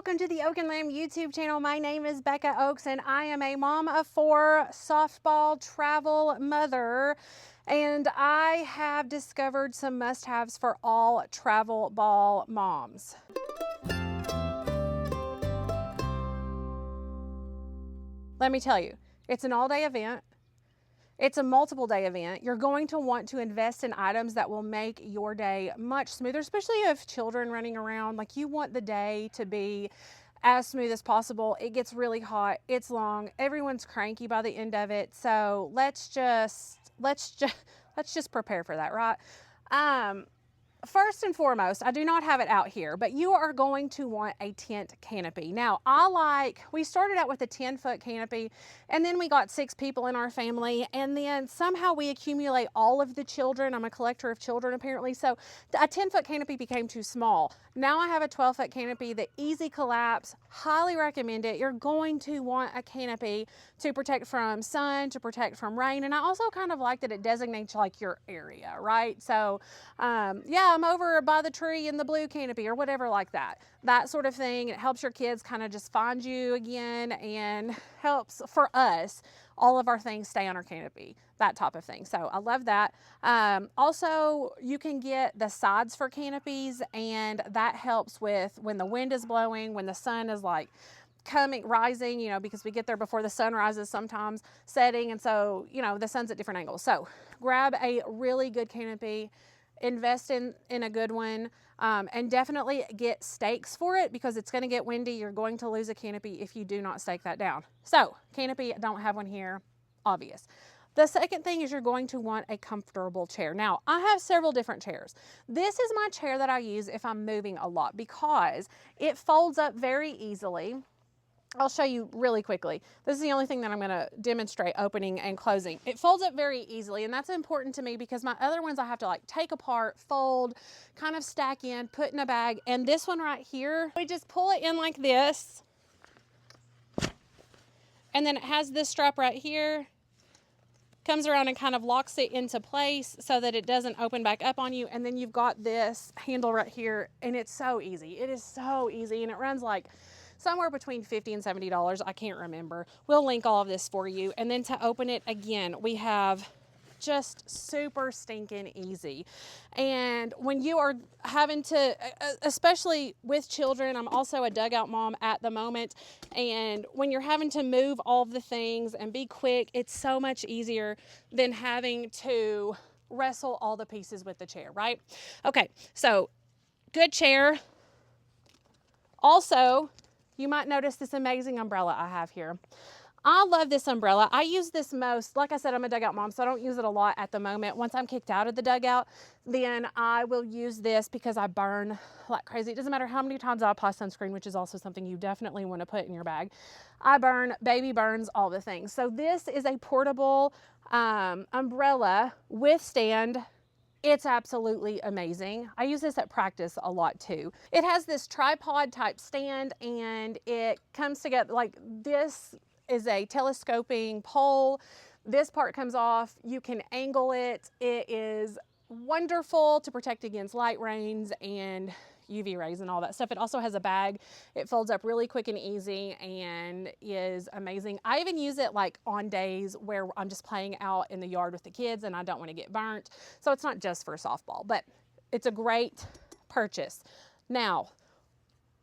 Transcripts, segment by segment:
welcome to the Oak and Lamb YouTube channel. My name is Becca Oaks and I am a mom of 4, softball travel mother, and I have discovered some must-haves for all travel ball moms. Let me tell you, it's an all-day event. It's a multiple day event. You're going to want to invest in items that will make your day much smoother, especially if children running around. Like, you want the day to be as smooth as possible. It gets really hot, it's long, everyone's cranky by the end of it. So let's just prepare for that, right? First and foremost, I do not have it out here, but you are going to want a tent canopy. Now, we started out with a 10-foot canopy, and then we got 6 people in our family, and then somehow we accumulate all of the children. I'm a collector of children, apparently, so a 10-foot canopy became too small. Now I have a 12-foot canopy, the easy collapse, highly recommend it. You're going to want a canopy to protect from sun, to protect from rain, and I also kind of like that it designates like your area, right? So, yeah, I'm over by the tree in the blue canopy or whatever like that. That sort of thing. It helps your kids kind of just find you again, and helps for us, all of our things stay on our canopy, that type of thing. So I love that. Also, you can get the sides for canopies, and that helps with when the wind is blowing, when the sun is like rising, you know, because we get there before the sun rises, sometimes setting, and so, you know, the sun's at different angles. So grab a really good canopy, invest in a good one, and definitely get stakes for it, because it's going to get windy. You're going to lose a canopy if you do not stake that down. So canopy, I don't have one here, obvious. The second thing is you're going to want a comfortable chair. Now, I have several different chairs. This is my chair that I use if I'm moving a lot, because it folds up very easily. I'll show you really quickly. This is the only thing that I'm going to demonstrate opening and closing. It folds up very easily, and that's important to me because my other ones I have to like take apart, fold, kind of stack in, put in a bag. And this one right here, we just pull it in like this. And then it has this strap right here. Comes around and kind of locks it into place so that it doesn't open back up on you. And then you've got this handle right here, and it's so easy. It is so easy, and it runs like somewhere between $50 and $70. I can't remember. We'll link all of this for you. And then to open it again, we have just super stinking easy. And when you are having to, especially with children, I'm also a dugout mom at the moment, and when you're having to move all of the things and be quick, it's so much easier than having to wrestle all the pieces with the chair, right? Okay, so good chair. Also, you might notice this amazing umbrella I have here. I love this umbrella. I use this most, like I said, I'm a dugout mom, so I don't use it a lot at the moment. Once I'm kicked out of the dugout, then I will use this because I burn like crazy. It doesn't matter how many times I apply sunscreen, which is also something you definitely want to put in your bag. I burn, baby burns, all the things. So this is a portable umbrella with stand. It's absolutely amazing. I use this at practice a lot too. It has this tripod type stand, and it comes together like this is a telescoping pole. This part comes off. You can angle it. It is wonderful to protect against light rains and UV rays and all that stuff. It also has a bag. It folds up really quick and easy and is amazing. I even use it like on days where I'm just playing out in the yard with the kids and I don't want to get burnt. So it's not just for softball, but it's a great purchase. Now,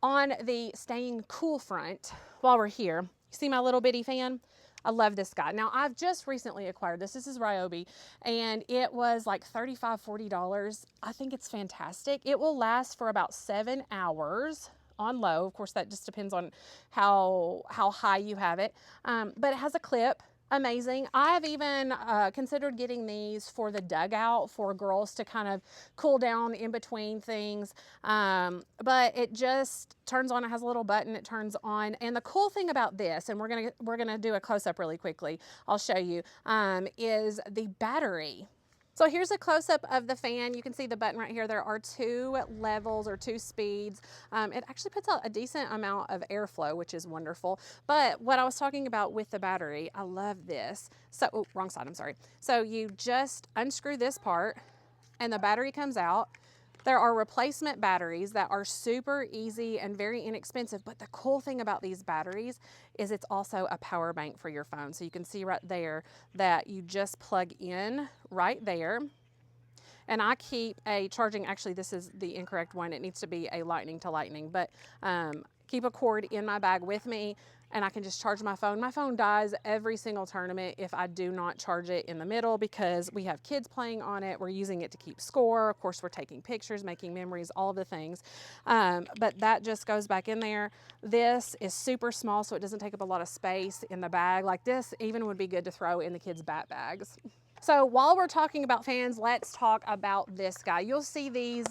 on the staying cool front, while we're here, you see my little bitty fan? I love this guy. Now, I've just recently acquired this. This is Ryobi, and it was like $35, $40. I think it's fantastic. It will last for about 7 hours on low. Of course, that just depends on how high you have it. But it has a clip. Amazing. I have even considered getting these for the dugout for girls to kind of cool down in between things. But it just turns on. It has a little button. It turns on. And the cool thing about this, and we're gonna do a close up really quickly, I'll show you, is the battery. So here's a close-up of the fan. You can see the button right here. There are 2 levels or 2 speeds. It actually puts out a decent amount of airflow, which is wonderful. But what I was talking about with the battery, I love this. So, oh, wrong side, I'm sorry. So you just unscrew this part and the battery comes out. There are replacement batteries that are super easy and very inexpensive, but the cool thing about these batteries is it's also a power bank for your phone. So you can see right there that you just plug in right there. And I keep a charging, actually this is the incorrect one, it needs to be a lightning to lightning, but keep a cord in my bag with me and I can just charge my phone. My phone dies every single tournament if I do not charge it in the middle because we have kids playing on it. We're using it to keep score. Of course, we're taking pictures, making memories, all of the things. But that just goes back in there. This is super small, so it doesn't take up a lot of space in the bag. Like this even would be good to throw in the kids' bat bags. So while we're talking about fans, let's talk about this guy. You'll see these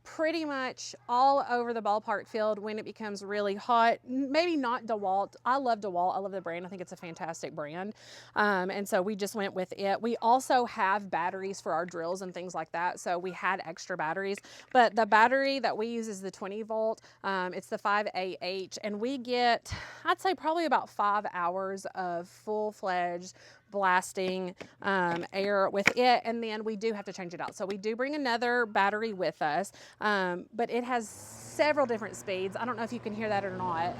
pretty much all over the ballpark field when it becomes really hot. Maybe not DeWalt. I love DeWalt. I love the brand. I think it's a fantastic brand. And so we just went with it. We also have batteries for our drills and things like that. So we had extra batteries, but the battery that we use is the 20 volt. It's the 5AH, and we get, I'd say probably about 5 hours of full-fledged blasting air with it, and then we do have to change it out. So we do bring another battery with us, but it has several different speeds. I don't know if you can hear that or not.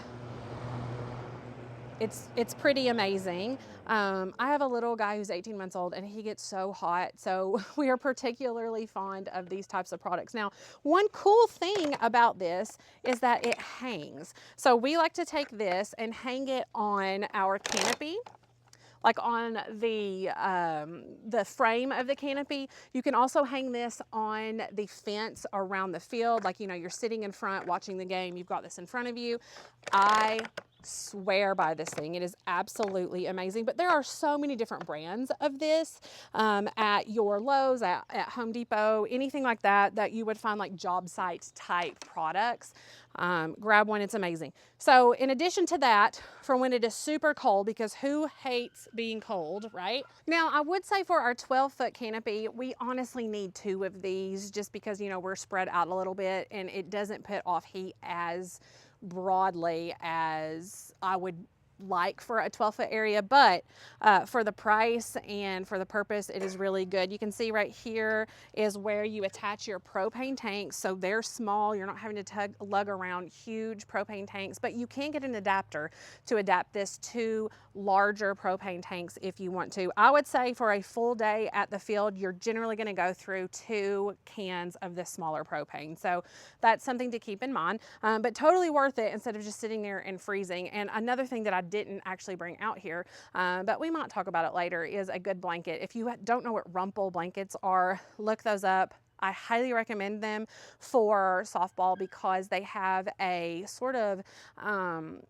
It's pretty amazing. I have a little guy who's 18 months old and he gets so hot. So we are particularly fond of these types of products. Now, one cool thing about this is that it hangs. So we like to take this and hang it on our canopy, like on the frame of the canopy. You can also hang this on the fence around the field. Like, you know, you're sitting in front watching the game, you've got this in front of you. I swear by this thing. It is absolutely amazing. But there are so many different brands of this at your Lowe's, at Home Depot, anything like that, that you would find like job site type products. Grab one, it's amazing. So in addition to that, for when it is super cold, because who hates being cold, right? Now I would say for our 12-foot canopy, we honestly need 2 of these just because, you know, we're spread out a little bit and it doesn't put off heat as broadly as I would like for a 12-foot area, but for the price and for the purpose, it is really good. You can see right here is where you attach your propane tanks. So they're small. You're not having to lug around huge propane tanks, but you can get an adapter to adapt this to larger propane tanks if you want to. I would say for a full day at the field, you're generally going to go through 2 cans of this smaller propane. So that's something to keep in mind, but totally worth it instead of just sitting there and freezing. And another thing that I didn't actually bring out here, but we might talk about it later, is a good blanket. If you don't know what Rumpel blankets are, look those up. I highly recommend them for softball because they have a sort of,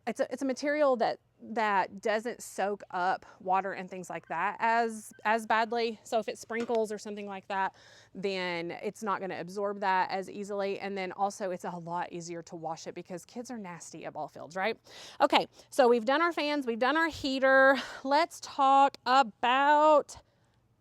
it's a material that doesn't soak up water and things like that as badly. So if it sprinkles or something like that, then it's not going to absorb that as easily. And then also it's a lot easier to wash it because kids are nasty at ball fields, right? Okay, so we've done our fans, we've done our heater. Let's talk about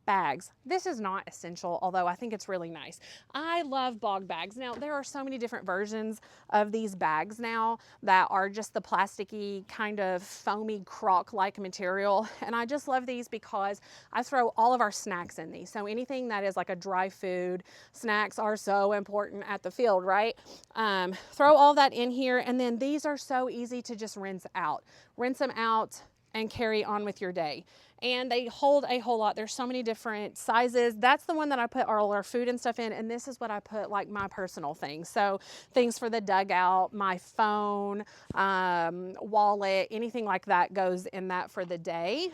bags. This is not essential, although I think it's really nice. I love bog bags. Now, there are so many different versions of these bags now that are just the plasticky kind of foamy crock-like material. And I just love these because I throw all of our snacks in these. So anything that is like a dry food, snacks are so important at the field, right? Throw all that in here. And then these are so easy to just rinse out. Rinse them out and carry on with your day. And they hold a whole lot. There's so many different sizes. That's the one that I put all our food and stuff in, and this is what I put like my personal things. So things for the dugout, my phone, wallet, anything like that goes in that for the day.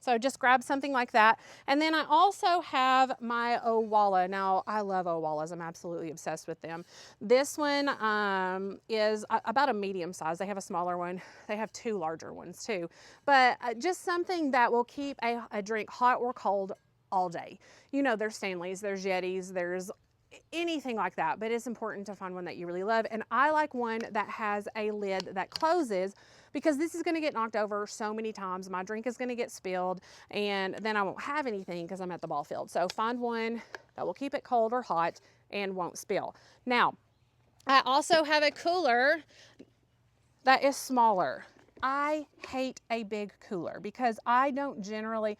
So just grab something like that. And then I also have my Owala. Now, I love Owalas. I'm absolutely obsessed with them. This one is about a medium size. They have a smaller one. They have 2 larger ones too. But just something that will keep a drink hot or cold all day. You know, there's Stanleys, there's Yetis, there's anything like that, but it's important to find one that you really love. And I like one that has a lid that closes because this is going to get knocked over so many times. My drink is going to get spilled and then I won't have anything because I'm at the ball field. So find one that will keep it cold or hot and won't spill. Now, I also have a cooler that is smaller. I hate a big cooler because I don't generally,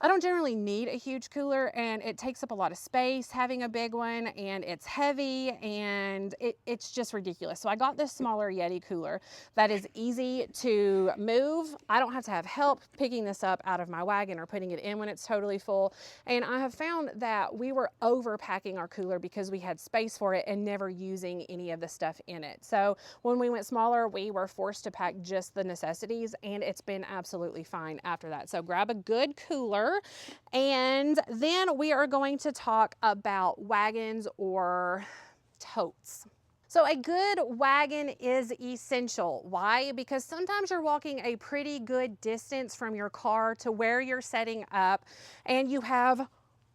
I don't generally need a huge cooler, and it takes up a lot of space having a big one, and it's heavy, and it's just ridiculous. So I got this smaller Yeti cooler that is easy to move. I don't have to have help picking this up out of my wagon or putting it in when it's totally full. And I have found that we were overpacking our cooler because we had space for it and never using any of the stuff in it. So when we went smaller, we were forced to pack just the necessities, and it's been absolutely fine after that. So grab a good cooler. And then we are going to talk about wagons or totes. So a good wagon is essential. Why? Because sometimes you're walking a pretty good distance from your car to where you're setting up, and you have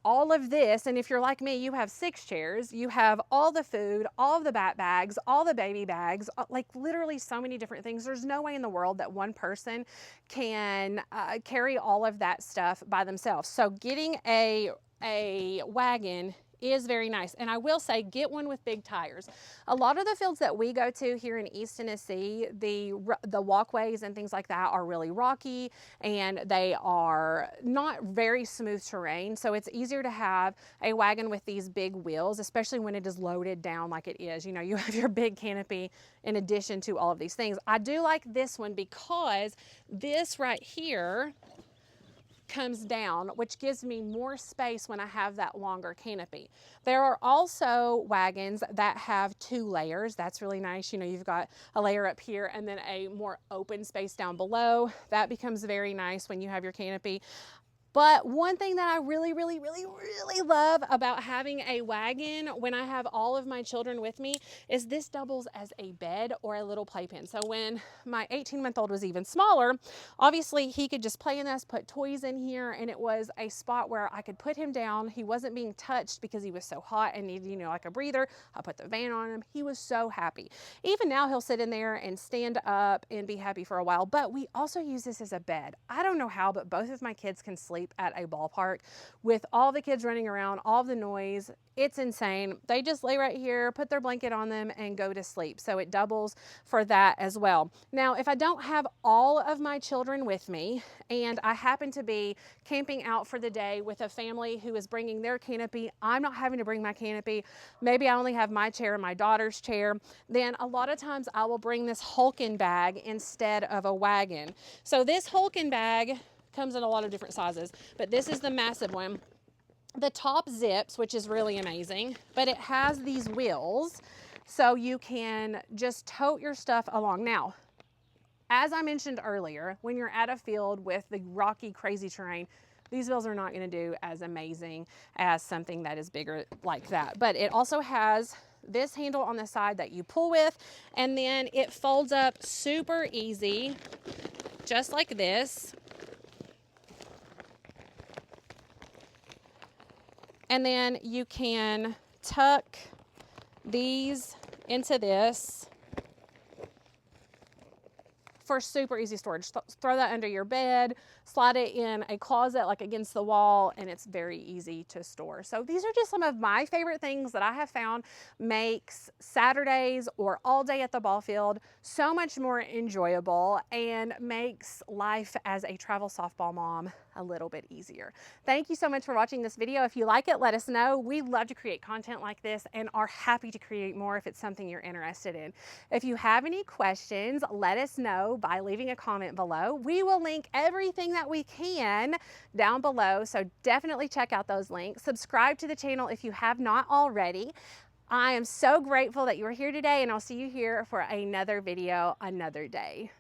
all of this, and if you're like me, you have 6 chairs, you have all the food, all of the bags, all the baby bags, like literally so many different things. There's no way in the world that one person can carry all of that stuff by themselves. So getting a wagon is very nice. And I will say, get one with big tires. A lot of the fields that we go to here in East Tennessee, the walkways and things like that are really rocky, and they are not very smooth terrain. So it's easier to have a wagon with these big wheels, especially when it is loaded down like it is. You know, you have your big canopy in addition to all of these things. I do like this one because this right here comes down, which gives me more space when I have that longer canopy. There are also wagons that have 2 layers. That's really nice. You know, you've got a layer up here and then a more open space down below. That becomes very nice when you have your canopy. But one thing that I really love about having a wagon when I have all of my children with me is this doubles as a bed or a little playpen. So when my 18-month-old was even smaller, obviously he could just play in this, put toys in here, and it was a spot where I could put him down. He wasn't being touched because he was so hot and needed, you know, like a breather. I put the van on him. He was so happy. Even now he'll sit in there and stand up and be happy for a while. But we also use this as a bed. I don't know how, but both of my kids can sleep at a ballpark with all the kids running around, all the noise. It's insane. They just lay right here, put their blanket on them, and go to sleep. So it doubles for that as well. Now, if I don't have all of my children with me and I happen to be camping out for the day with a family who is bringing their canopy, I'm not having to bring my canopy. Maybe I only have my chair and my daughter's chair. Then a lot of times I will bring this Hulkin bag instead of a wagon. So this Hulkin bag comes in a lot of different sizes, but this is the massive one. The top zips, which is really amazing, but it has these wheels so you can just tote your stuff along. Now, as I mentioned earlier, when you're at a field with the rocky, crazy terrain, these wheels are not going to do as amazing as something that is bigger like that. But it also has this handle on the side that you pull with, and then it folds up super easy, just like this. And then you can tuck these into this for super easy storage. Throw that under your bed, slide it in a closet like against the wall, and it's very easy to store. So these are just some of my favorite things that I have found makes Saturdays or all day at the ball field so much more enjoyable and makes life as a travel softball mom a little bit easier. Thank you so much for watching this video. If you like it, let us know. We love to create content like this and are happy to create more if it's something you're interested in. If you have any questions, let us know by leaving a comment below. We will link everything that we can down below, so definitely check out those links. Subscribe to the channel if you have not already. I am so grateful that you are here today, and I'll see you here for another video another day.